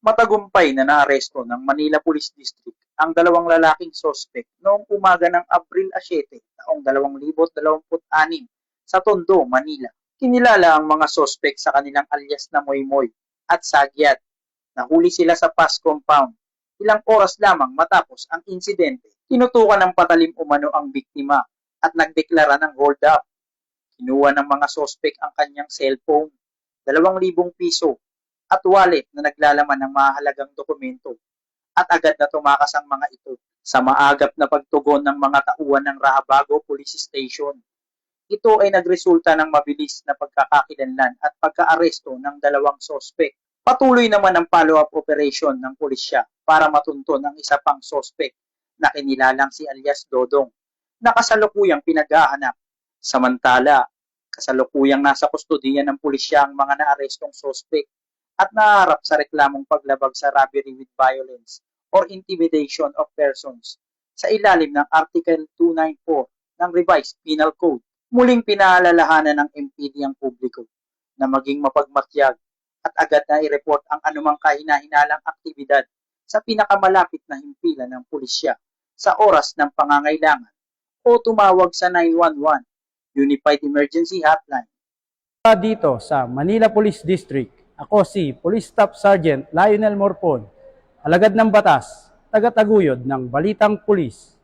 Matagumpay na naaresto ng Manila Police District ang dalawang lalaking sospek noong umaga ng Abril 7, taong 2026 sa Tondo, Manila. Kinilala ang mga sospek sa kanilang alias na Moymoy at Sagyat. Nahuli sila sa PAS compound ilang oras lamang matapos ang insidente. Tinutukan ng patalim umano ang biktima at nagdeklara ng hold up. Kinuha ng mga sospek ang kanyang cellphone, 2,000 piso at wallet na naglalaman ng mahalagang dokumento at agad na tumakas ang mga ito sa maagap na pagtugon ng mga tauhan ng Rahabago Police Station. Ito ay nagresulta ng mabilis na pagkakakilanlan at pagkaaresto ng dalawang sospek. Patuloy naman ang follow-up operation ng pulisya para matunton ang isa pang sospek na kinilalang si alias Dodong na kasalukuyang pinaghahanap. Samantala, kasalukuyang nasa kustodiya ng pulisya ang mga naarestong sospek at naharap sa reklamong paglabag sa robbery with violence or intimidation of persons sa ilalim ng Article 294 ng Revised Penal Code. Muling pinaalalahanan ng MPD ang publiko na maging mapagmatyag at agad na i-report ang anumang kahina-hinalang aktibidad sa pinakamalapit na himpilan ng pulisya sa oras ng pangangailangan o tumawag sa 911 Unified Emergency Hotline. Dito sa Manila Police District, ako si Police Staff Sergeant Lionel Morpon, alagad ng batas, taga-taguyod ng Balitang Pulis.